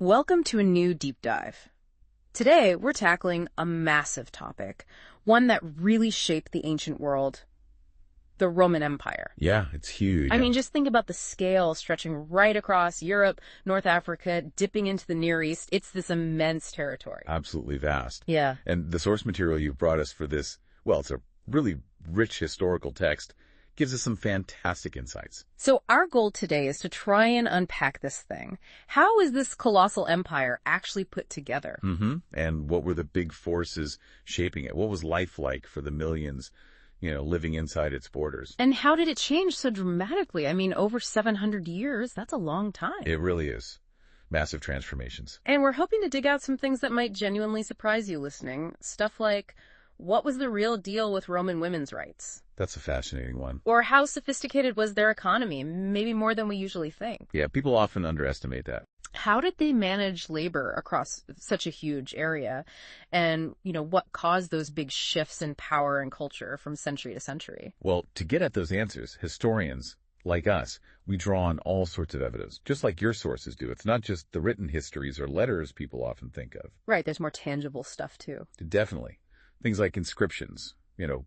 Welcome to a new deep dive. Today, we're tackling a massive topic, one that really shaped the ancient world, the Roman Empire. Yeah, it's huge. I mean, just think about the scale stretching right across Europe, North Africa, dipping into the Near East. It's this immense territory. Absolutely vast. Yeah. And the source material you've brought us for this, well, it's a really rich historical text, gives us some fantastic insights. So our goal today is to try and unpack this thing. How is this colossal empire actually put together? And what were the big forces shaping it? What was life like for the millions, living inside its borders? And how did it change so dramatically? I mean, over 700 years, that's a long time. It really is. Massive transformations. And we're hoping to dig out some things that might genuinely surprise you listening. Stuff like, what was the real deal with Roman women's rights? That's a fascinating one. Or how sophisticated was their economy? Maybe more than we usually think. Yeah, people often underestimate that. How did they manage labor across such a huge area? And, what caused those big shifts in power and culture from century to century? Well, to get at those answers, historians, like us, we draw on all sorts of evidence, just like your sources do. It's not just the written histories or letters people often think of. Right, there's more tangible stuff, too. Definitely. Things like inscriptions,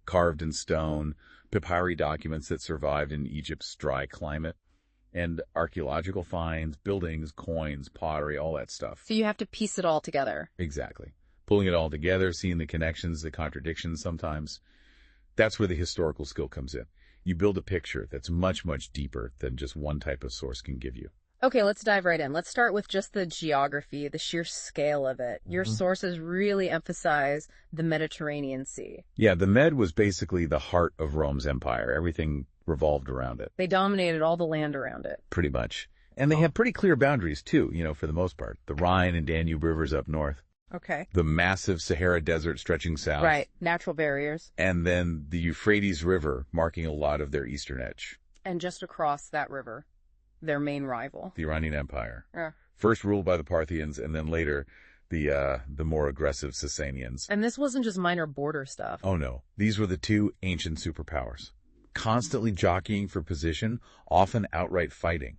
carved in stone, papyri documents that survived in Egypt's dry climate, and archaeological finds, buildings, coins, pottery, all that stuff. So you have to piece it all together. Exactly. Pulling it all together, seeing the connections, the contradictions sometimes. That's where the historical skill comes in. You build a picture that's much, much deeper than just one type of source can give you. Okay, let's dive right in. Let's start with just the geography, the sheer scale of it. Your sources really emphasize the Mediterranean Sea. Yeah, the Med was basically the heart of Rome's empire. Everything revolved around it. They dominated all the land around it. Pretty much. And they have pretty clear boundaries, too, for the most part. The Rhine and Danube rivers up north. Okay. The massive Sahara Desert stretching south. Right, natural barriers. And then the Euphrates River marking a lot of their eastern edge. And just across that river, their main rival, the Iranian Empire. Yeah. First ruled by the Parthians, and then later the more aggressive Sasanians. And this wasn't just minor border stuff. Oh, no. These were the two ancient superpowers, constantly jockeying for position, often outright fighting.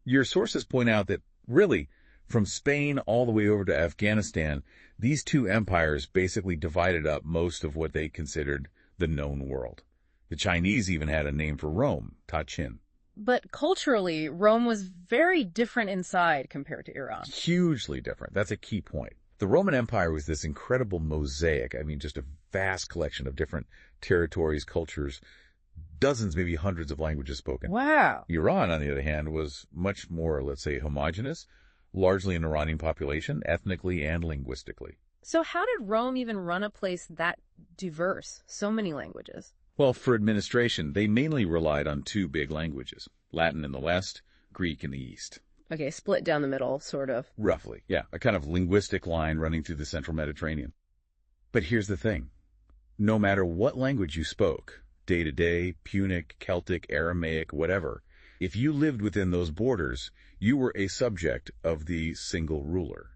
Your sources point out that, really, from Spain all the way over to Afghanistan, these two empires basically divided up most of what they considered the known world. The Chinese even had a name for Rome, Ta-Chin. But culturally, Rome was very different inside compared to Iran. Hugely different. That's a key point. The Roman Empire was this incredible mosaic. I mean, just a vast collection of different territories, cultures, dozens, maybe hundreds of languages spoken. Wow. Iran, on the other hand, was much more, let's say, homogenous, largely an Iranian population, ethnically and linguistically. So how did Rome even run a place that diverse? So many languages. Well, for administration, they mainly relied on two big languages, Latin in the west, Greek in the east. Okay, split down the middle, sort of. Roughly, yeah, a kind of linguistic line running through the central Mediterranean. But here's the thing. No matter what language you spoke, day-to-day, Punic, Celtic, Aramaic, whatever, if you lived within those borders, you were a subject of the single ruler,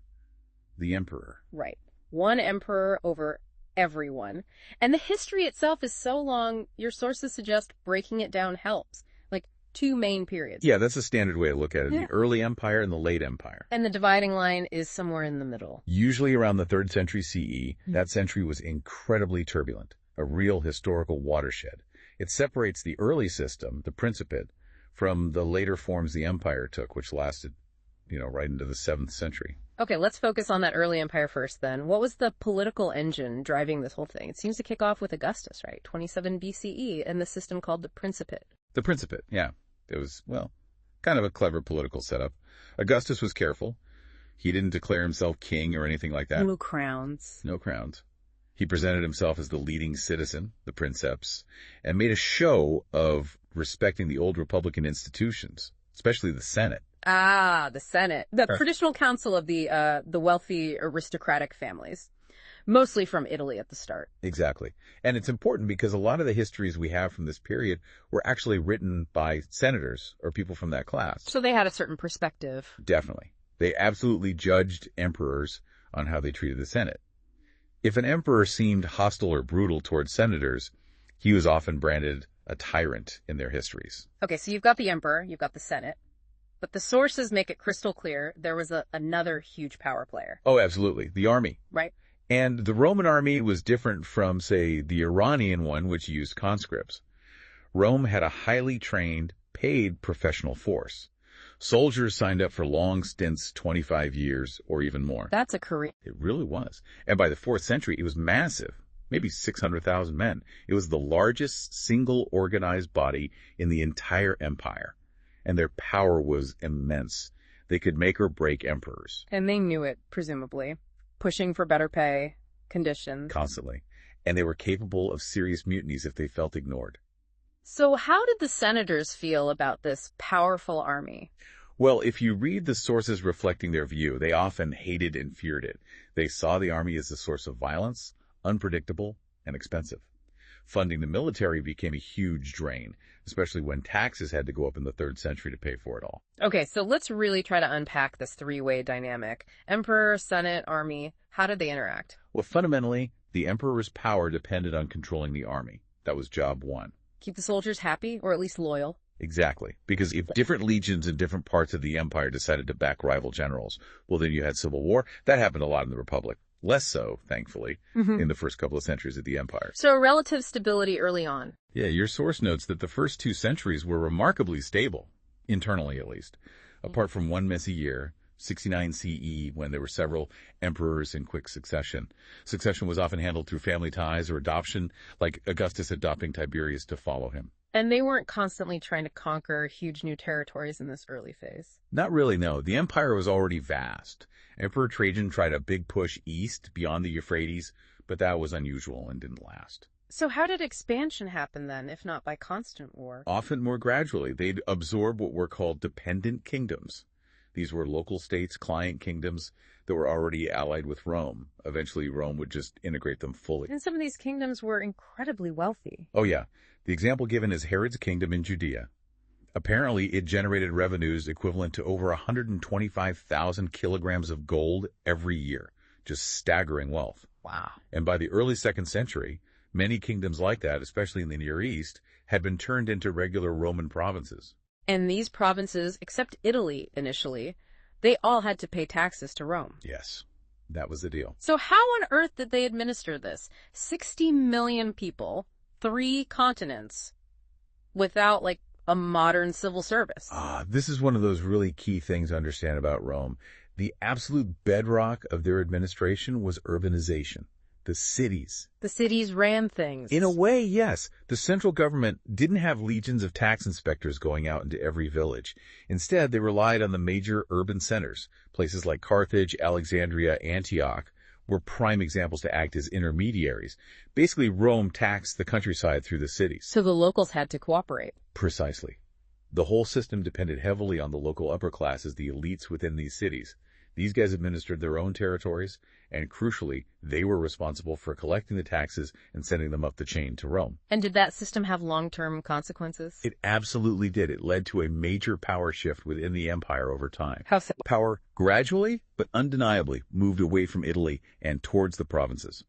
the emperor. Right. One emperor over everyone. And the history itself is so long, your sources suggest breaking it down helps. Like, two main periods. Yeah, that's a standard way to look at it. Yeah. The early empire and the late empire. And the dividing line is somewhere in the middle. Usually around the 3rd century CE, that century was incredibly turbulent, a real historical watershed. It separates the early system, the Principate, from the later forms the empire took, which lasted, right into the 7th century. Okay, let's focus on that early empire first then. What was the political engine driving this whole thing? It seems to kick off with Augustus, right? 27 BCE, and the system called the Principate. The Principate, yeah. It was, kind of a clever political setup. Augustus was careful. He didn't declare himself king or anything like that. No crowns. No crowns. He presented himself as the leading citizen, the princeps, and made a show of respecting the old republican institutions, especially the Senate. Ah, the Senate. The traditional council of the wealthy aristocratic families. Mostly from Italy at the start. Exactly. And it's important because a lot of the histories we have from this period were actually written by senators or people from that class. So they had a certain perspective. Definitely. They absolutely judged emperors on how they treated the Senate. If an emperor seemed hostile or brutal towards senators, he was often branded a tyrant in their histories. Okay, so you've got the emperor, you've got the Senate. But the sources make it crystal clear there was another huge power player, Oh, absolutely. The army. right? And the Roman army was different from, say, the Iranian one, which used conscripts. Rome had a highly trained, paid professional force. Soldiers signed up for long stints, 25 years or even more. That's a career. It really was. And by the 4th century, it was massive, maybe 600,000 men. It was the largest single organized body in the entire empire. And their power was immense. They could make or break emperors. And they knew it, presumably, pushing for better pay, conditions. Constantly. And they were capable of serious mutinies if they felt ignored. So how did the senators feel about this powerful army? Well, if you read the sources reflecting their view, they often hated and feared it. They saw the army as a source of violence, unpredictable, and expensive. Funding the military became a huge drain, especially when taxes had to go up in the 3rd century to pay for it all. Okay, so let's really try to unpack this three-way dynamic. Emperor, Senate, army, how did they interact? Well, fundamentally, the emperor's power depended on controlling the army. That was job one. Keep the soldiers happy, or at least loyal? Exactly. Because if different legions in different parts of the empire decided to back rival generals, well, then you had civil war. That happened a lot in the Republic. Less so, thankfully, in the first couple of centuries of the empire. So relative stability early on. Yeah, your source notes that the first 2 centuries were remarkably stable, internally at least, apart from one messy year, 69 CE, when there were several emperors in quick succession. Succession was often handled through family ties or adoption, like Augustus adopting Tiberius to follow him. And they weren't constantly trying to conquer huge new territories in this early phase. Not really, no. The empire was already vast. Emperor Trajan tried a big push east beyond the Euphrates, but that was unusual and didn't last. So how did expansion happen then, if not by constant war? Often more gradually, they'd absorb what were called dependent kingdoms. These were local states, client kingdoms that were already allied with Rome. Eventually, Rome would just integrate them fully. And some of these kingdoms were incredibly wealthy. Oh, yeah. The example given is Herod's kingdom in Judea. Apparently, it generated revenues equivalent to over 125,000 kilograms of gold every year. Just staggering wealth. Wow. And by the early 2nd century, many kingdoms like that, especially in the Near East, had been turned into regular Roman provinces. And these provinces, except Italy initially, they all had to pay taxes to Rome. Yes, that was the deal. So how on earth did they administer this? 60 million people, 3 continents, without, like, a modern civil service. This is one of those really key things to understand about Rome. The absolute bedrock of their administration was urbanization. The cities. The cities ran things. In a way, yes. The central government didn't have legions of tax inspectors going out into every village. Instead, they relied on the major urban centers. Places like Carthage, Alexandria, Antioch were prime examples to act as intermediaries. Basically, Rome taxed the countryside through the cities. So the locals had to cooperate. Precisely. The whole system depended heavily on the local upper classes, the elites within these cities. These guys administered their own territories, and crucially, they were responsible for collecting the taxes and sending them up the chain to Rome. And did that system have long-term consequences? It absolutely did. It led to a major power shift within the empire over time. How so? Power gradually, but undeniably, moved away from Italy and towards the provinces.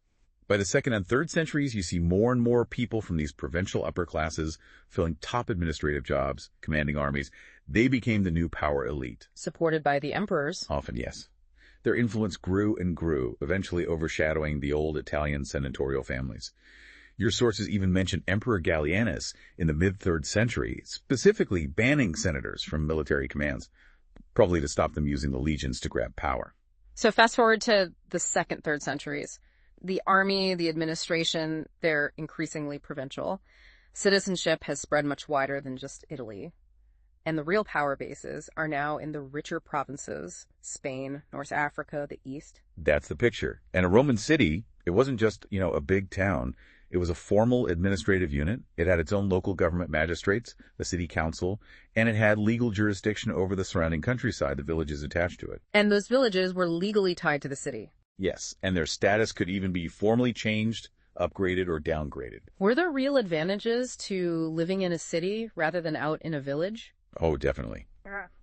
By the 2nd and 3rd centuries, you see more and more people from these provincial upper classes filling top administrative jobs, commanding armies. They became the new power elite. Supported by the emperors. Often, yes. Their influence grew and grew, eventually overshadowing the old Italian senatorial families. Your sources even mention Emperor Gallienus in the mid-3rd century, specifically banning senators from military commands, probably to stop them using the legions to grab power. So fast forward to the 2nd, 3rd centuries. The army, the administration, they're increasingly provincial. Citizenship has spread much wider than just Italy. And the real power bases are now in the richer provinces, Spain, North Africa, the East. That's the picture. And a Roman city, it wasn't just, a big town. It was a formal administrative unit. It had its own local government magistrates, the city council, and it had legal jurisdiction over the surrounding countryside, the villages attached to it. And those villages were legally tied to the city. Yes, and their status could even be formally changed, upgraded, or downgraded. Were there real advantages to living in a city rather than out in a village? Oh, definitely.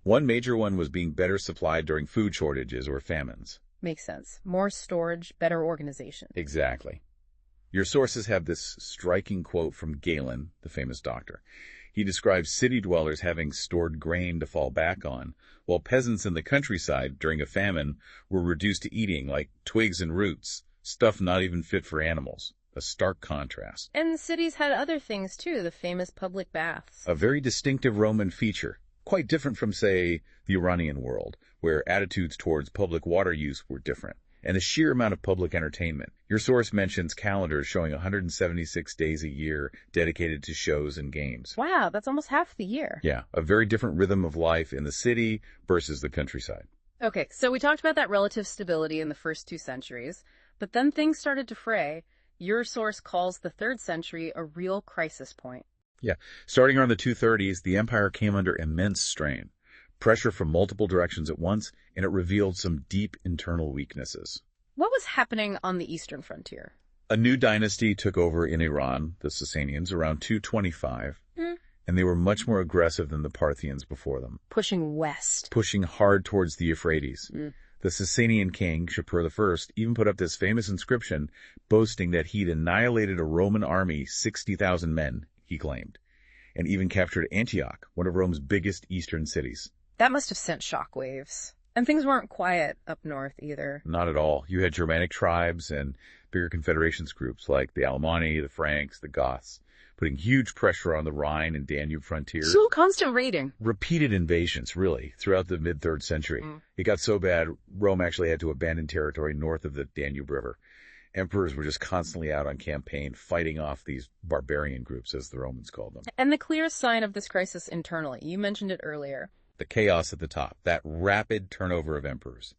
One major one was being better supplied during food shortages or famines. Makes sense. More storage, better organization. Exactly. Your sources have this striking quote from Galen, the famous doctor. He describes city dwellers having stored grain to fall back on, while peasants in the countryside during a famine were reduced to eating like twigs and roots, stuff not even fit for animals. A stark contrast. And cities had other things too, the famous public baths. A very distinctive Roman feature, quite different from, say, the Iranian world, where attitudes towards public water use were different. And the sheer amount of public entertainment. Your source mentions calendars showing 176 days a year dedicated to shows and games. Wow, that's almost half the year. Yeah, a very different rhythm of life in the city versus the countryside. Okay, so we talked about that relative stability in the first 2 centuries, but then things started to fray. Your source calls the 3rd century a real crisis point. Yeah, starting around the 230s, the empire came under immense strain. Pressure from multiple directions at once, and it revealed some deep internal weaknesses. What was happening on the eastern frontier? A new dynasty took over in Iran, the Sasanians, around 225, and they were much more aggressive than the Parthians before them. Pushing west. Pushing hard towards the Euphrates. The Sasanian king, Shapur I, even put up this famous inscription boasting that he'd annihilated a Roman army, 60,000 men, he claimed, and even captured Antioch, one of Rome's biggest eastern cities. That must have sent shockwaves. And things weren't quiet up north either. Not at all. You had Germanic tribes and bigger confederations groups like the Alemanni, the Franks, the Goths, putting huge pressure on the Rhine and Danube frontiers. So constant raiding. Repeated invasions, really, throughout the mid-3rd century. It got so bad, Rome actually had to abandon territory north of the Danube River. Emperors were just constantly out on campaign, fighting off these barbarian groups, as the Romans called them. And the clearest sign of this crisis internally, you mentioned it earlier. The chaos at the top, that rapid turnover of emperors.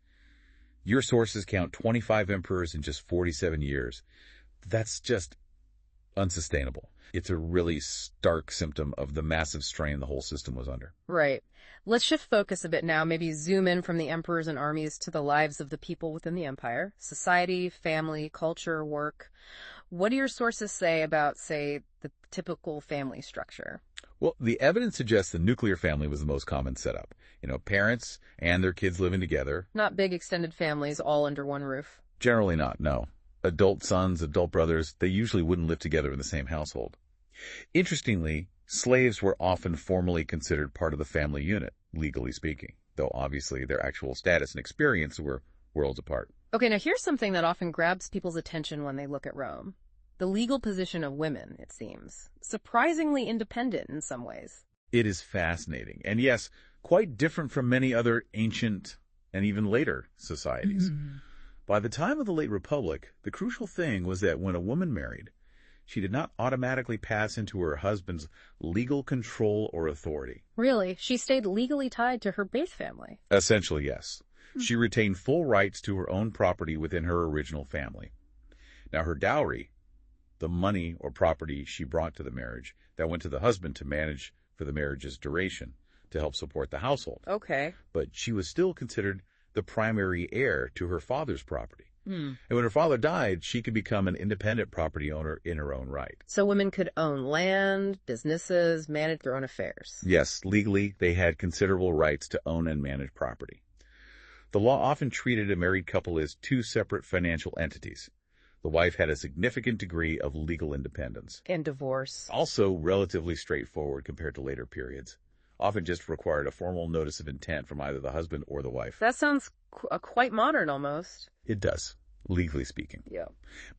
Your sources count 25 emperors in just 47 years. That's just unsustainable. It's a really stark symptom of the massive strain the whole system was under. Right. Let's shift focus a bit now, maybe zoom in from the emperors and armies to the lives of the people within the empire. Society, family, culture, work. What do your sources say about, say, the typical family structure? Well, the evidence suggests the nuclear family was the most common setup. Parents and their kids living together. Not big extended families all under one roof. Generally not, no. Adult sons, adult brothers, they usually wouldn't live together in the same household. Interestingly, slaves were often formally considered part of the family unit, legally speaking, though obviously their actual status and experience were worlds apart. Okay, now here's something that often grabs people's attention when they look at Rome. The legal position of women, it seems. Surprisingly independent in some ways. It is fascinating, and yes, quite different from many other ancient and even later societies. By the time of the late Republic, the crucial thing was that when a woman married, she did not automatically pass into her husband's legal control or authority. Really? She stayed legally tied to her base family? Essentially, yes. She retained full rights to her own property within her original family. Now, her dowry, the money or property she brought to the marriage, that went to the husband to manage for the marriage's duration, to help support the household. Okay. But she was still considered the primary heir to her father's property. And when her father died, she could become an independent property owner in her own right. So women could own land, businesses, manage their own affairs. Yes, legally, they had considerable rights to own and manage property. The law often treated a married couple as 2 separate financial entities. The wife had a significant degree of legal independence. And divorce. Also relatively straightforward compared to later periods. Often just required a formal notice of intent from either the husband or the wife. That sounds quite modern almost. It does, legally speaking. Yeah.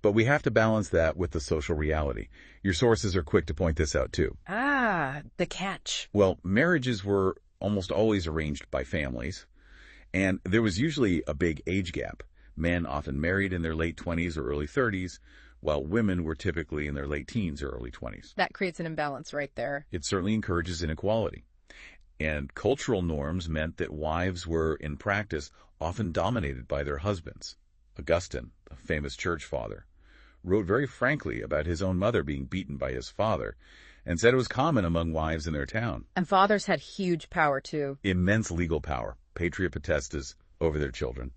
But we have to balance that with the social reality. Your sources are quick to point this out, too. Ah, the catch. Well, marriages were almost always arranged by families, and there was usually a big age gap. Men often married in their late 20s or early 30s, while women were typically in their late teens or early 20s. That creates an imbalance right there. It certainly encourages inequality. And cultural norms meant that wives were, in practice, often dominated by their husbands. Augustine, a famous church father, wrote very frankly about his own mother being beaten by his father, and said it was common among wives in their town. And fathers had huge power, too. Immense legal power, patria potestas, over their children.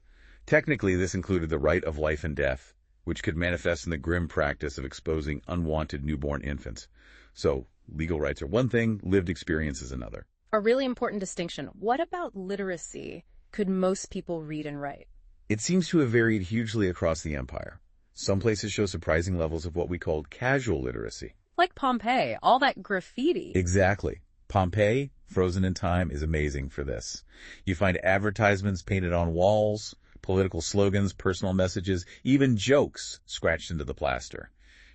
Technically, this included the right of life and death, which could manifest in the grim practice of exposing unwanted newborn infants. So, legal rights are one thing, lived experience is another. A really important distinction. What about literacy? Could most people read and write? It seems to have varied hugely across the empire. Some places show surprising levels of what we called casual literacy. Like Pompeii, all that graffiti. Exactly. Pompeii, frozen in time, is amazing for this. You find advertisements painted on walls, political slogans, personal messages, even jokes scratched into the plaster.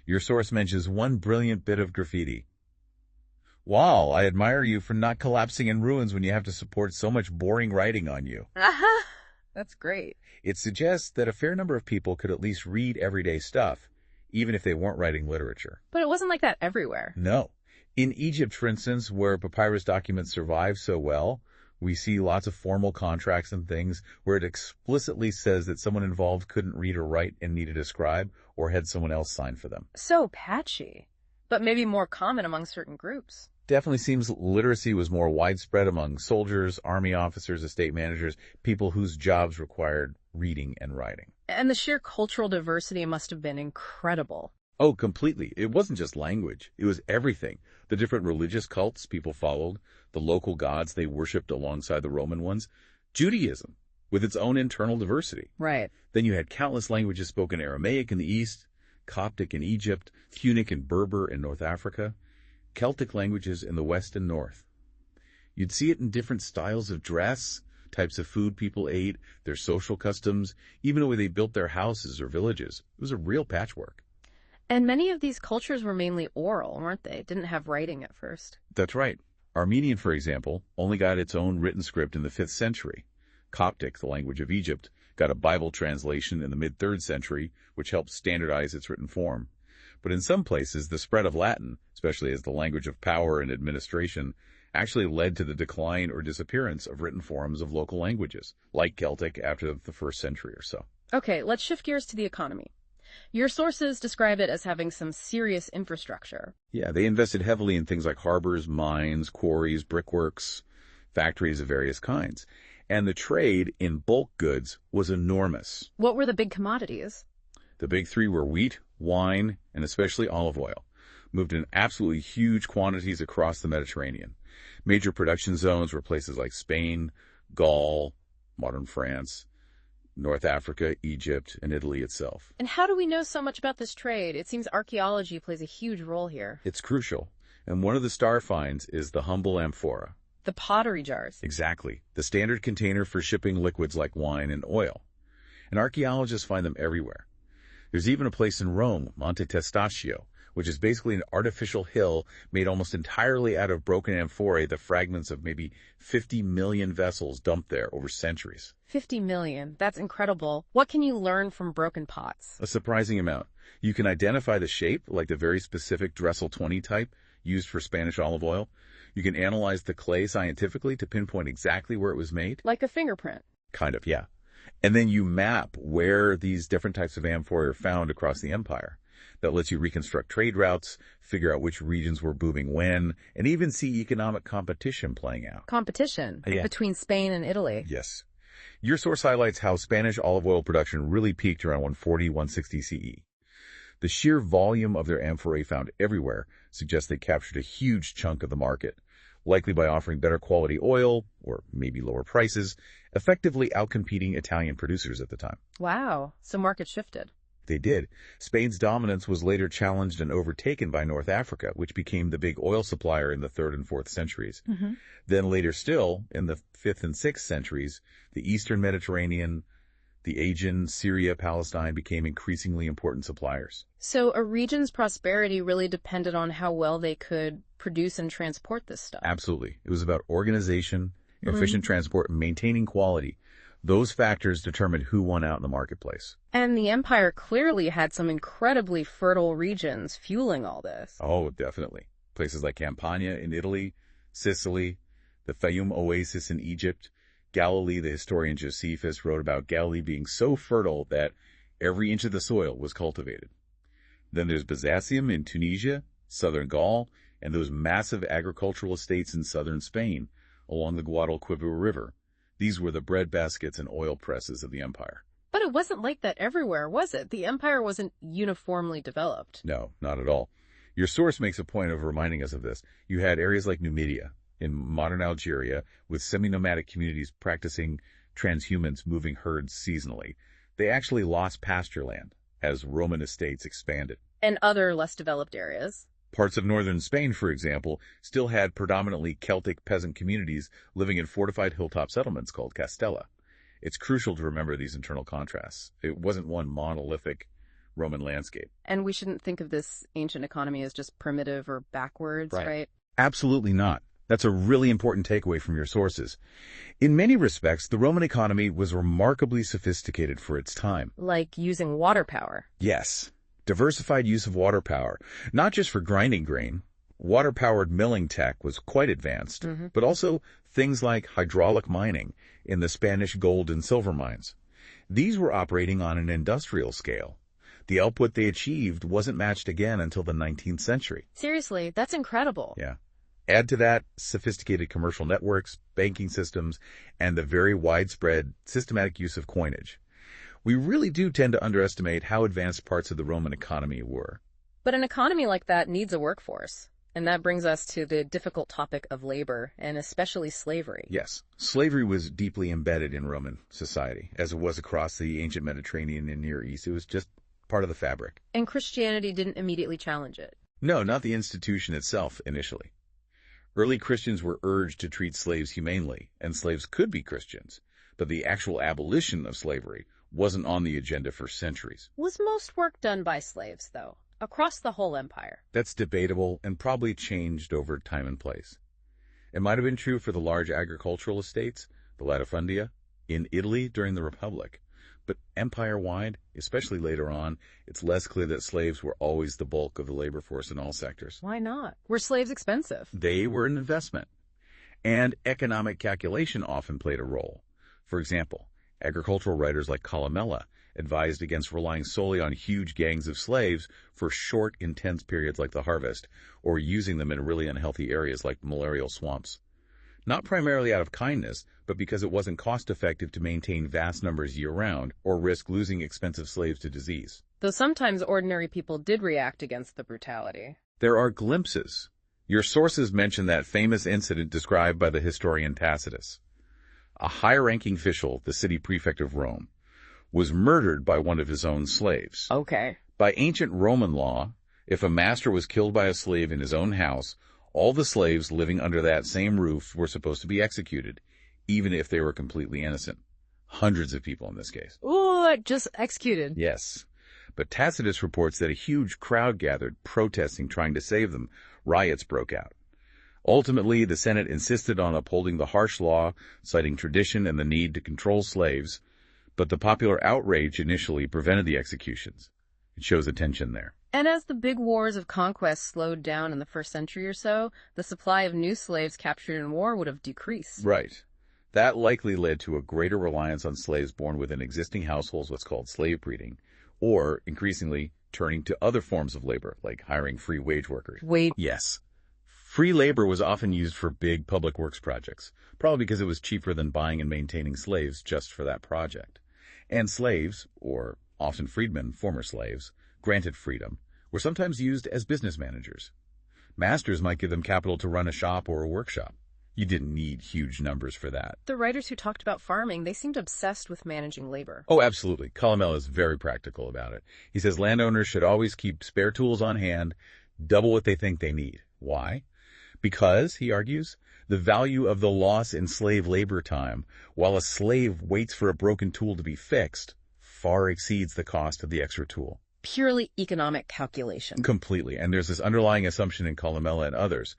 Your source mentions one brilliant bit of graffiti. Wow, I admire you for not collapsing in ruins when you have to support so much boring writing on you. That's great. It suggests that a fair number of people could at least read everyday stuff, even if they weren't writing literature. But it wasn't like that everywhere. No. In Egypt, for instance, where papyrus documents survive so well, we see lots of formal contracts and things where it explicitly says that someone involved couldn't read or write and needed a scribe or had someone else sign for them. So patchy, but maybe more common among certain groups. Definitely seems literacy was more widespread among soldiers, army officers, estate managers, people whose jobs required reading and writing. And the sheer cultural diversity must have been incredible. Oh, completely. It wasn't just language. It was everything. The different religious cults people followed, the local gods they worshipped alongside the Roman ones, Judaism, with its own internal diversity. Right. Then you had countless languages spoken Aramaic in the East, Coptic in Egypt, Punic and Berber in North Africa, Celtic languages in the West and North. You'd see it in different styles of dress, types of food people ate, their social customs, even the way they built their houses or villages. It was a real patchwork. And many of these cultures were mainly oral, weren't they? Didn't have writing at first. That's right. Armenian, for example, only got its own written script in the 5th century. Coptic, the language of Egypt, got a Bible translation in the mid-3rd century, which helped standardize its written form. But in some places, the spread of Latin, especially as the language of power and administration, actually led to the decline or disappearance of written forms of local languages, like Celtic after the 1st century or so. Okay, let's shift gears to the economy. Your sources describe it as having some serious infrastructure. Yeah, they invested heavily in things like harbors, mines, quarries, brickworks, factories of various kinds. And the trade in bulk goods was enormous. What were the big commodities? The big three were wheat, wine, and especially olive oil, moved in absolutely huge quantities across the Mediterranean. Major production zones were places like Spain, Gaul, modern France, North Africa, Egypt, and Italy itself. And how do we know so much about this trade? It seems archaeology plays a huge role here. It's crucial, and one of the star finds is the humble amphora. The pottery jars. Exactly, the standard container for shipping liquids like wine and oil. And archaeologists find them everywhere. There's even a place in Rome, Monte Testaccio, which is basically an artificial hill made almost entirely out of broken amphorae, the fragments of maybe 50 million vessels dumped there over centuries. 50 million. That's incredible. What can you learn from broken pots? A surprising amount. You can identify the shape, like the very specific Dressel 20 type used for Spanish olive oil. You can analyze the clay scientifically to pinpoint exactly where it was made. Like a fingerprint. Kind of, yeah. And then you map where these different types of amphorae are found across the empire. That lets you reconstruct trade routes, figure out which regions were booming when, and even see economic competition playing out. Competition between Spain and Italy. Yes. Your source highlights how Spanish olive oil production really peaked around 140-160 CE. The sheer volume of their amphorae found everywhere suggests they captured a huge chunk of the market, likely by offering better quality oil, or maybe lower prices, effectively outcompeting Italian producers at the time. Wow. So market shifted. They did. Spain's dominance was later challenged and overtaken by North Africa, which became the big oil supplier in the 3rd and 4th centuries. Then later still, in the 5th and 6th centuries, the Eastern Mediterranean, the Aegean, Syria, Palestine became increasingly important suppliers. So a region's prosperity really depended on how well they could produce and transport this stuff. Absolutely. It was about organization, efficient transport, and maintaining quality. Those factors determined who won out in the marketplace. And the empire clearly had some incredibly fertile regions fueling all this. Oh, definitely. Places like Campania in Italy, Sicily, the Fayum Oasis in Egypt. Galilee, the historian Josephus wrote about Galilee being so fertile that every inch of the soil was cultivated. Then there's Byzantium in Tunisia, southern Gaul, and those massive agricultural estates in southern Spain along the Guadalquivir River. These were the bread baskets and oil presses of the empire. But it wasn't like that everywhere, was it? The empire wasn't uniformly developed. No, not at all. Your source makes a point of reminding us of this. You had areas like Numidia in modern Algeria with semi-nomadic communities practicing transhumance, moving herds seasonally. They actually lost pasture land as Roman estates expanded. And other less developed areas. Parts of northern Spain, for example, still had predominantly Celtic peasant communities living in fortified hilltop settlements called castella. It's crucial to remember these internal contrasts. It wasn't one monolithic Roman landscape. And we shouldn't think of this ancient economy as just primitive or backwards, right? Absolutely not. That's a really important takeaway from your sources. In many respects, the Roman economy was remarkably sophisticated for its time. Like using water power. Yes, diversified use of water power, not just for grinding grain. Water-powered milling tech was quite advanced, but also things like hydraulic mining in the Spanish gold and silver mines. These were operating on an industrial scale. The output they achieved wasn't matched again until the 19th century. Seriously, that's incredible. Yeah. Add to that sophisticated commercial networks, banking systems, and the very widespread systematic use of coinage. We really do tend to underestimate how advanced parts of the Roman economy were. But an economy like that needs a workforce. And that brings us to the difficult topic of labor, and especially slavery. Yes, slavery was deeply embedded in Roman society, as it was across the ancient Mediterranean and Near East. It was just part of the fabric. And Christianity didn't immediately challenge it. No, not the institution itself initially. Early Christians were urged to treat slaves humanely, and slaves could be Christians, but the actual abolition of slavery wasn't on the agenda for centuries. Was most work done by slaves, though, across the whole empire? That's debatable and probably changed over time and place. It might have been true for the large agricultural estates, the latifundia, in Italy during the Republic. But empire-wide, especially later on, it's less clear that slaves were always the bulk of the labor force in all sectors. Why not? Were slaves expensive? They were an investment. And economic calculation often played a role. For example, agricultural writers like Columella advised against relying solely on huge gangs of slaves for short, intense periods like the harvest, or using them in really unhealthy areas like malarial swamps. Not primarily out of kindness, but because it wasn't cost-effective to maintain vast numbers year-round or risk losing expensive slaves to disease. Though sometimes ordinary people did react against the brutality. There are glimpses. Your sources mention that famous incident described by the historian Tacitus. A high-ranking official, the city prefect of Rome, was murdered by one of his own slaves. Okay. By ancient Roman law, if a master was killed by a slave in his own house, all the slaves living under that same roof were supposed to be executed, even if they were completely innocent. Hundreds of people in this case. Ooh, just executed. Yes. But Tacitus reports that a huge crowd gathered, protesting, trying to save them. Riots broke out. Ultimately, the Senate insisted on upholding the harsh law, citing tradition and the need to control slaves, but the popular outrage initially prevented the executions. It shows a tension there. And as the big wars of conquest slowed down in the first century or so, the supply of new slaves captured in war would have decreased. Right. That likely led to a greater reliance on slaves born within existing households, what's called slave breeding, or increasingly turning to other forms of labor, like hiring free wage workers. Yes. Free labor was often used for big public works projects, probably because it was cheaper than buying and maintaining slaves just for that project. And slaves, or often freedmen, former slaves, granted freedom, were sometimes used as business managers. Masters might give them capital to run a shop or a workshop. You didn't need huge numbers for that. The writers who talked about farming, they seemed obsessed with managing labor. Oh, absolutely. Columella is very practical about it. He says landowners should always keep spare tools on hand, double what they think they need. Why? Because, he argues, the value of the loss in slave labor time, while a slave waits for a broken tool to be fixed, far exceeds the cost of the extra tool. Purely economic calculation. Completely. And there's this underlying assumption in Columella and others.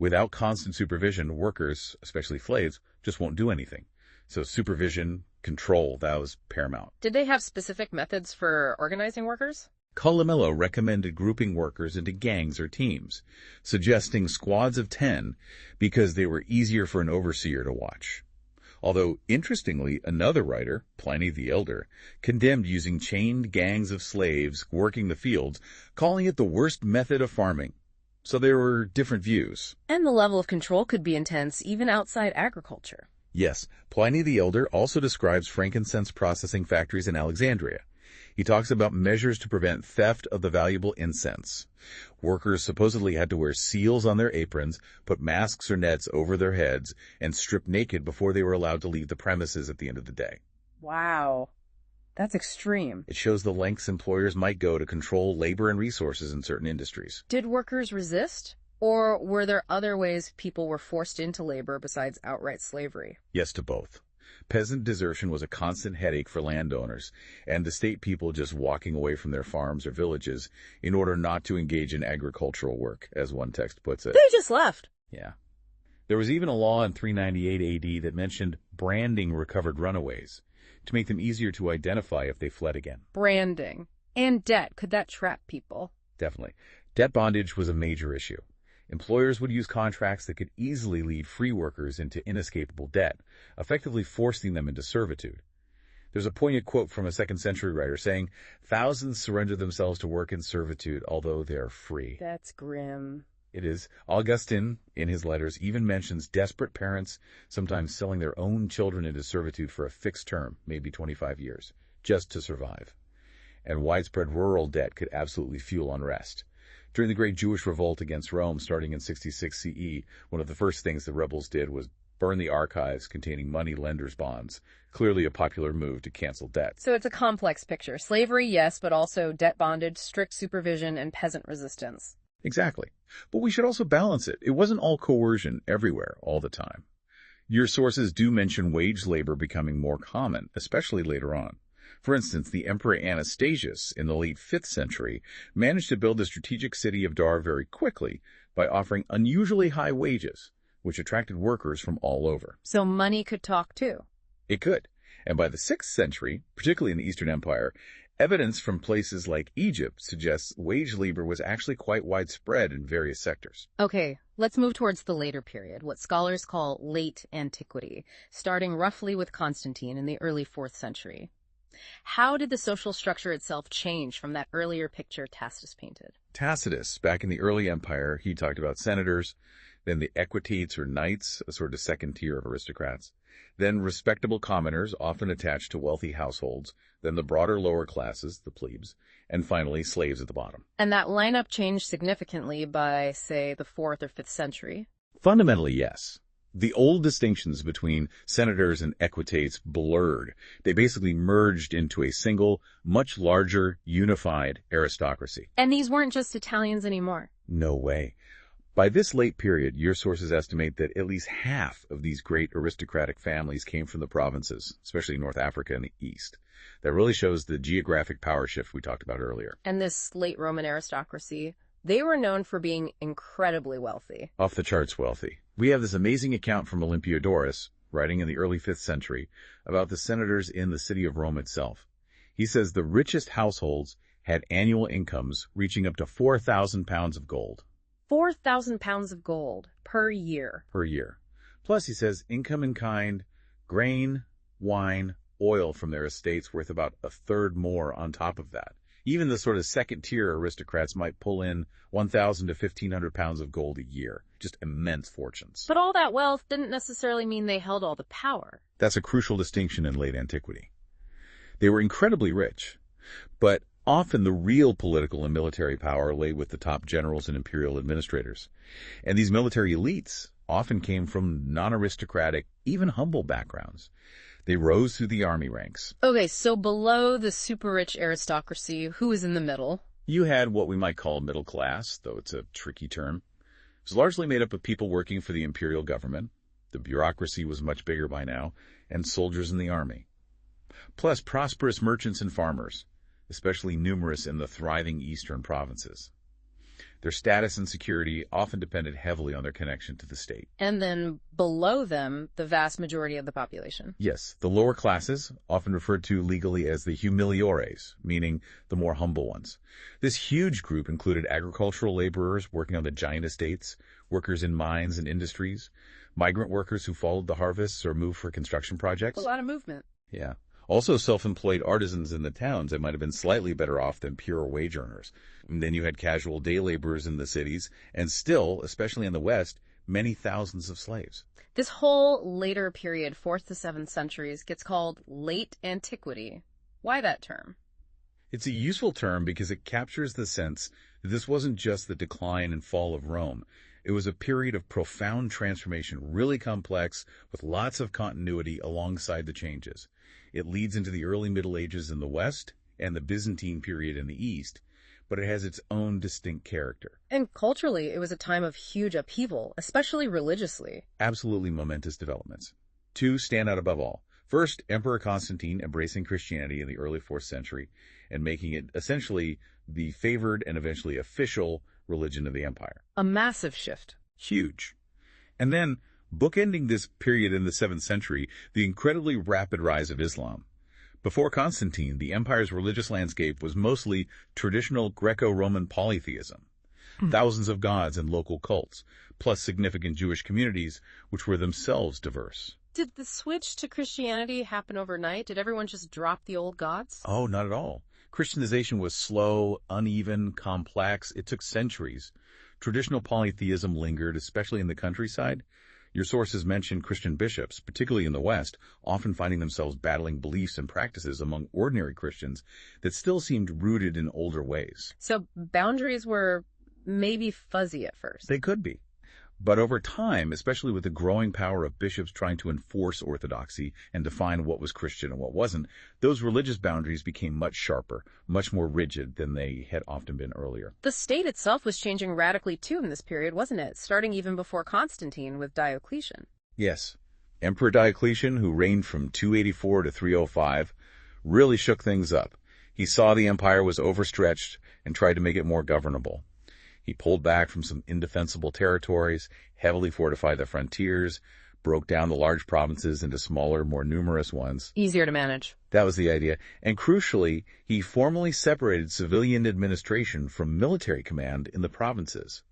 Without constant supervision, workers, especially slaves, just won't do anything. So supervision, control, that was paramount. Did they have specific methods for organizing workers? Columella recommended grouping workers into gangs or teams, suggesting squads of 10 because they were easier for an overseer to watch. Although, interestingly, another writer, Pliny the Elder, condemned using chained gangs of slaves working the fields, calling it the worst method of farming. So there were different views. And the level of control could be intense even outside agriculture. Yes, Pliny the Elder also describes frankincense processing factories in Alexandria. He talks about measures to prevent theft of the valuable incense. Workers supposedly had to wear seals on their aprons, put masks or nets over their heads, and strip naked before they were allowed to leave the premises at the end of the day. Wow. That's extreme. It shows the lengths employers might go to control labor and resources in certain industries. Did workers resist? Or were there other ways people were forced into labor besides outright slavery? Yes to both. Peasant desertion was a constant headache for landowners, and the state people just walking away from their farms or villages in order not to engage in agricultural work, as one text puts it. They just left. Yeah. There was even a law in 398 AD that mentioned branding recovered runaways to make them easier to identify if they fled again. Branding. And debt. Could that trap people? Definitely. Debt bondage was a major issue. Employers would use contracts that could easily lead free workers into inescapable debt, effectively forcing them into servitude. There's a poignant quote from a 2nd century writer saying, "Thousands surrender themselves to work in servitude, although they are free." That's grim. It is. Augustine, in his letters, even mentions desperate parents sometimes selling their own children into servitude for a fixed term, maybe 25 years, just to survive. And widespread rural debt could absolutely fuel unrest. During the Great Jewish Revolt against Rome, starting in 66 CE, one of the first things the rebels did was burn the archives containing money lenders' bonds, clearly a popular move to cancel debt. So it's a complex picture. Slavery, yes, but also debt bondage, strict supervision, and peasant resistance. Exactly. But we should also balance it. It wasn't all coercion everywhere, all the time. Your sources do mention wage labor becoming more common, especially later on. For instance, the Emperor Anastasius in the late 5th century managed to build the strategic city of Dar very quickly by offering unusually high wages, which attracted workers from all over. So money could talk too. It could. And by the 6th century, particularly in the Eastern Empire, evidence from places like Egypt suggests wage labor was actually quite widespread in various sectors. Okay, let's move towards the later period, what scholars call late antiquity, starting roughly with Constantine in the early 4th century. How did the social structure itself change from that earlier picture Tacitus painted? Tacitus, back in the early empire, he talked about senators, then the equites or knights, a sort of second tier of aristocrats, then respectable commoners, often attached to wealthy households, then the broader lower classes, the plebes, and finally slaves at the bottom. And that lineup changed significantly by, say, the 4th or 5th century? Fundamentally, yes. The old distinctions between senators and equites blurred. They basically merged into a single, much larger, unified aristocracy. And these weren't just Italians anymore. No way. By this late period, your sources estimate that at least half of these great aristocratic families came from the provinces, especially North Africa and the East. That really shows the geographic power shift we talked about earlier. And this late Roman aristocracy, they were known for being incredibly wealthy. Off the charts wealthy. We have this amazing account from Olympiodorus, writing in the early 5th century, about the senators in the city of Rome itself. He says the richest households had annual incomes reaching up to 4,000 pounds of gold. 4,000 pounds of gold per year. Per year. Plus, he says income in kind, grain, wine, oil from their estates worth about a third more on top of that. Even the sort of second-tier aristocrats might pull in 1,000 to 1,500 pounds of gold a year. Just immense fortunes. But all that wealth didn't necessarily mean they held all the power. That's a crucial distinction in late antiquity. They were incredibly rich, but often the real political and military power lay with the top generals and imperial administrators. And these military elites often came from non-aristocratic, even humble backgrounds. They rose through the army ranks. Okay, so below the super-rich aristocracy, who was in the middle? You had what we might call middle class, though it's a tricky term. It was largely made up of people working for the imperial government. The bureaucracy was much bigger by now, and soldiers in the army. Plus prosperous merchants and farmers, especially numerous in the thriving eastern provinces. Their status and security often depended heavily on their connection to the state. And then below them, the vast majority of the population. Yes, the lower classes, often referred to legally as the humiliores, meaning the more humble ones. This huge group included agricultural laborers working on the giant estates, workers in mines and industries, migrant workers who followed the harvests or moved for construction projects. A lot of movement. Yeah. Also self-employed artisans in the towns that might have been slightly better off than pure wage earners. And then you had casual day laborers in the cities, and still, especially in the West, many thousands of slaves. This whole later period, 4th to 7th centuries, gets called late antiquity. Why that term? It's a useful term because it captures the sense that this wasn't just the decline and fall of Rome. It was a period of profound transformation, really complex, with lots of continuity alongside the changes. It leads into the early Middle Ages in the West and the Byzantine period in the East, but it has its own distinct character. And culturally, it was a time of huge upheaval, especially religiously. Absolutely momentous developments. Two stand out above all. First, Emperor Constantine embracing Christianity in the early 4th century and making it essentially the favored and eventually official religion of the empire. A massive shift. Huge. And then, bookending this period in the 7th century, the incredibly rapid rise of Islam. Before Constantine, the empire's religious landscape was mostly traditional Greco-Roman polytheism. Thousands of gods and local cults, plus significant Jewish communities, which were themselves diverse. Did the switch to Christianity happen overnight? Did everyone just drop the old gods? Oh, not at all. Christianization was slow, uneven, complex. It took centuries. Traditional polytheism lingered, especially in the countryside. Your sources mention Christian bishops, particularly in the West, often finding themselves battling beliefs and practices among ordinary Christians that still seemed rooted in older ways. So boundaries were maybe fuzzy at first. They could be. But over time, especially with the growing power of bishops trying to enforce orthodoxy and define what was Christian and what wasn't, those religious boundaries became much sharper, much more rigid than they had often been earlier. The state itself was changing radically too in this period, wasn't it? Starting even before Constantine with Diocletian. Yes. Emperor Diocletian, who reigned from 284 to 305, really shook things up. He saw the empire was overstretched and tried to make it more governable. He pulled back from some indefensible territories, heavily fortified the frontiers, broke down the large provinces into smaller, more numerous ones. Easier to manage. That was the idea. And crucially, he formally separated civilian administration from military command in the provinces.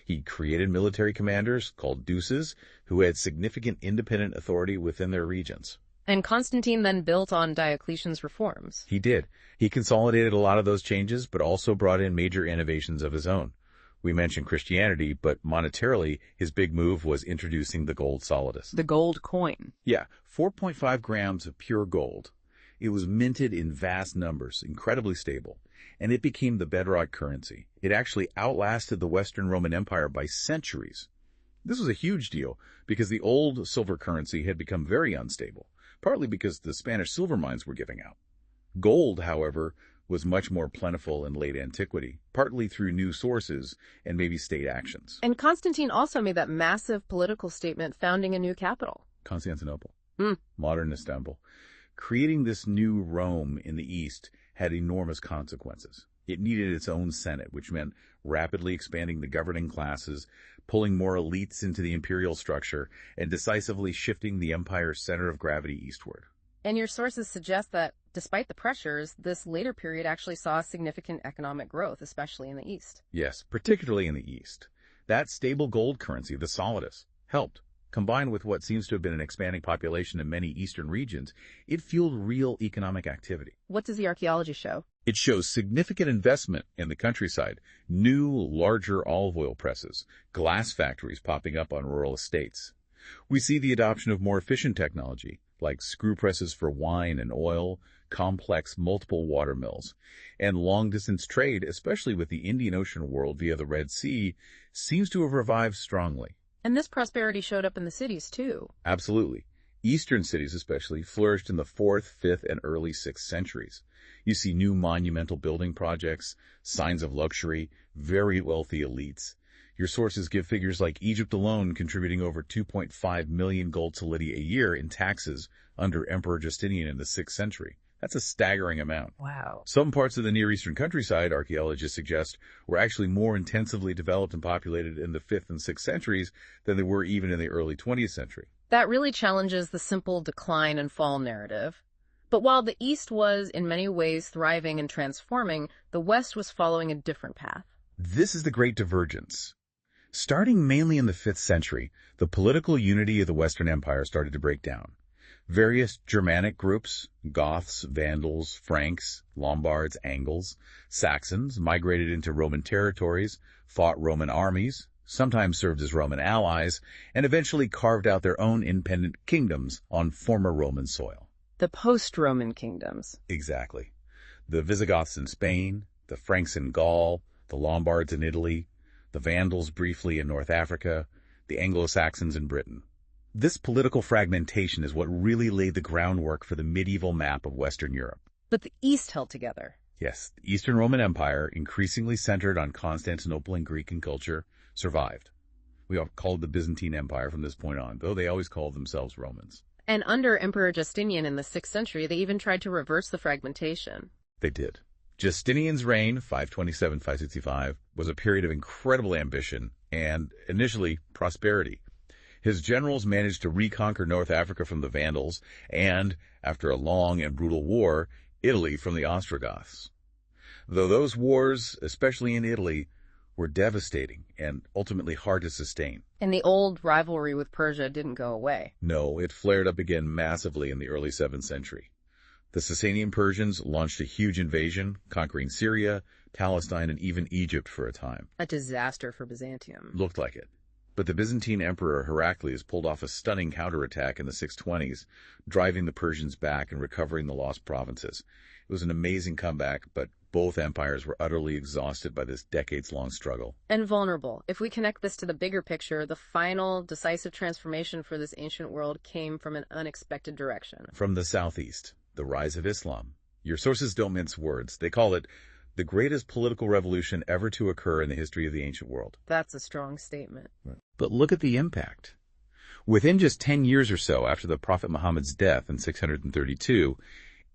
He created military commanders, called duces, who had significant independent authority within their regions. And Constantine then built on Diocletian's reforms. He did. He consolidated a lot of those changes, but also brought in major innovations of his own. We mentioned Christianity, but monetarily, his big move was introducing the gold solidus. The gold coin. Yeah, 4.5 grams of pure gold. It was minted in vast numbers, incredibly stable, and it became the bedrock currency. It actually outlasted the Western Roman Empire by centuries. This was a huge deal because the old silver currency had become very unstable, partly because the Spanish silver mines were giving out. Gold, however, was much more plentiful in late antiquity, partly through new sources and maybe state actions. And Constantine also made that massive political statement founding a new capital. Constantinople, modern Istanbul. Creating this new Rome in the East had enormous consequences. It needed its own senate, which meant rapidly expanding the governing classes, pulling more elites into the imperial structure, and decisively shifting the empire's center of gravity eastward. And your sources suggest that, despite the pressures, this later period actually saw significant economic growth, especially in the East. Yes, particularly in the East. That stable gold currency, the solidus, helped. Combined with what seems to have been an expanding population in many eastern regions, it fueled real economic activity. What does the archaeology show? It shows significant investment in the countryside, new, larger olive oil presses, glass factories popping up on rural estates. We see the adoption of more efficient technology, like screw presses for wine and oil, complex multiple water mills, and long-distance trade, especially with the Indian Ocean world via the Red Sea, seems to have revived strongly. And this prosperity showed up in the cities, too. Absolutely. Eastern cities especially flourished in the 4th, 5th, and early 6th centuries. You see new monumental building projects, signs of luxury, very wealthy elites. Your sources give figures like Egypt alone contributing over 2.5 million gold solidi a year in taxes under Emperor Justinian in the 6th century. That's a staggering amount. Wow. Some parts of the Near Eastern countryside, archaeologists suggest, were actually more intensively developed and populated in the 5th and 6th centuries than they were even in the early 20th century. That really challenges the simple decline and fall narrative. But while the East was, in many ways, thriving and transforming, the West was following a different path. This is the Great Divergence. Starting mainly in the 5th century, the political unity of the Western Empire started to break down. Various Germanic groups, Goths, Vandals, Franks, Lombards, Angles, Saxons, migrated into Roman territories, fought Roman armies, sometimes served as Roman allies, and eventually carved out their own independent kingdoms on former Roman soil. The post-Roman kingdoms. Exactly. The Visigoths in Spain, the Franks in Gaul, the Lombards in Italy, the Vandals briefly in North Africa, the Anglo-Saxons in Britain. This political fragmentation is what really laid the groundwork for the medieval map of Western Europe. But the East held together. Yes, the Eastern Roman Empire, increasingly centered on Constantinople and Greek and culture, survived. We all called the Byzantine Empire from this point on, though they always called themselves Romans. And under Emperor Justinian in the 6th century, they even tried to reverse the fragmentation. They did. Justinian's reign, 527-565, was a period of incredible ambition and, initially, prosperity. His generals managed to reconquer North Africa from the Vandals and, after a long and brutal war, Italy from the Ostrogoths. Though those wars, especially in Italy, were devastating and ultimately hard to sustain. And the old rivalry with Persia didn't go away. No, it flared up again massively in the early 7th century. The Sasanian Persians launched a huge invasion, conquering Syria, Palestine, and even Egypt for a time. A disaster for Byzantium. Looked like it. But the Byzantine Emperor Heraclius pulled off a stunning counterattack in the 620s, driving the Persians back and recovering the lost provinces. It was an amazing comeback, but both empires were utterly exhausted by this decades-long struggle. And vulnerable. If we connect this to the bigger picture, the final decisive transformation for this ancient world came from an unexpected direction. From the southeast, the rise of Islam. Your sources don't mince words. They call it the greatest political revolution ever to occur in the history of the ancient world. That's a strong statement. But look at the impact. Within just 10 years or so after the Prophet Muhammad's death in 632,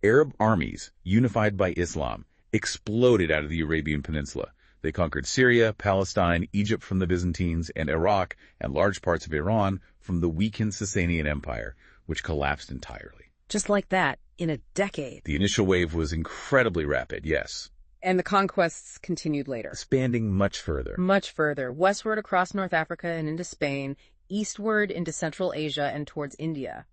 Arab armies, unified by Islam, exploded out of the Arabian Peninsula. They conquered Syria, Palestine, Egypt from the Byzantines, and Iraq and large parts of Iran from the weakened Sasanian Empire, which collapsed entirely. Just like that, in a decade. The initial wave was incredibly rapid, yes. And the conquests continued later. Expanding much further. Much further, westward across North Africa and into Spain, eastward into Central Asia and towards India.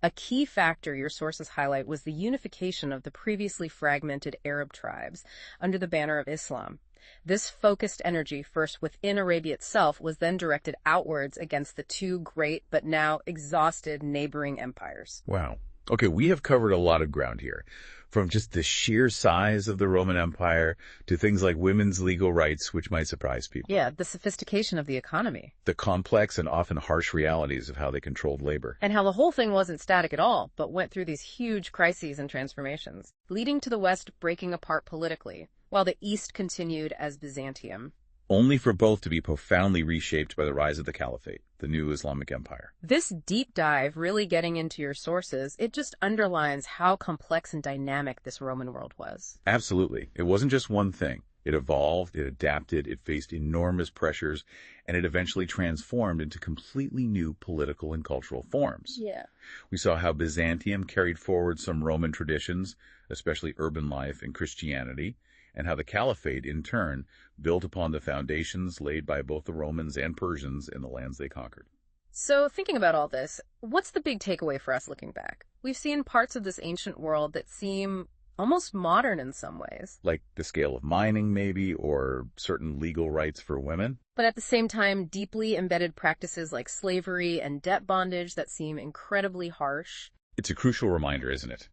A key factor your sources highlight was the unification of the previously fragmented Arab tribes under the banner of Islam. This focused energy, first within Arabia itself, was then directed outwards against the two great but now exhausted neighboring empires. Wow. Okay, we have covered a lot of ground here. From just the sheer size of the Roman Empire to things like women's legal rights, which might surprise people. Yeah, the sophistication of the economy. The complex and often harsh realities of how they controlled labor. And how the whole thing wasn't static at all, but went through these huge crises and transformations, leading to the West breaking apart politically, while the East continued as Byzantium. Only for both to be profoundly reshaped by the rise of the Caliphate, the new Islamic Empire. This deep dive, really getting into your sources, it just underlines how complex and dynamic this Roman world was. Absolutely. It wasn't just one thing. It evolved, it adapted, it faced enormous pressures, and it eventually transformed into completely new political and cultural forms. Yeah. We saw how Byzantium carried forward some Roman traditions, especially urban life and Christianity, and how the Caliphate, in turn, built upon the foundations laid by both the Romans and Persians in the lands they conquered. So, thinking about all this, what's the big takeaway for us looking back? We've seen parts of this ancient world that seem almost modern in some ways. Like the scale of mining, maybe, or certain legal rights for women. But at the same time, deeply embedded practices like slavery and debt bondage that seem incredibly harsh. It's a crucial reminder, isn't it?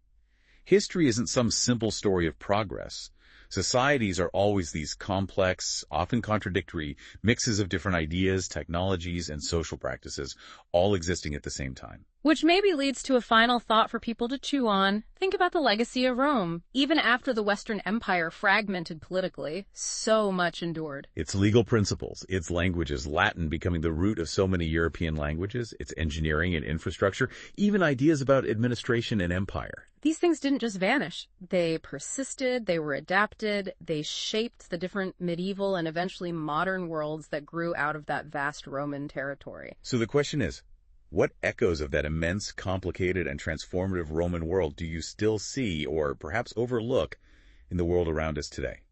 History isn't some simple story of progress. Societies are always these complex, often contradictory mixes of different ideas, technologies, and social practices, all existing at the same time. Which maybe leads to a final thought for people to chew on. Think about the legacy of Rome. Even after the Western Empire fragmented politically, so much endured. Its legal principles, its languages, Latin becoming the root of so many European languages, its engineering and infrastructure, even ideas about administration and empire. These things didn't just vanish. They persisted, they were adapted, they shaped the different medieval and eventually modern worlds that grew out of that vast Roman territory. So the question is, what echoes of that immense, complicated, and transformative Roman world do you still see or perhaps overlook in the world around us today?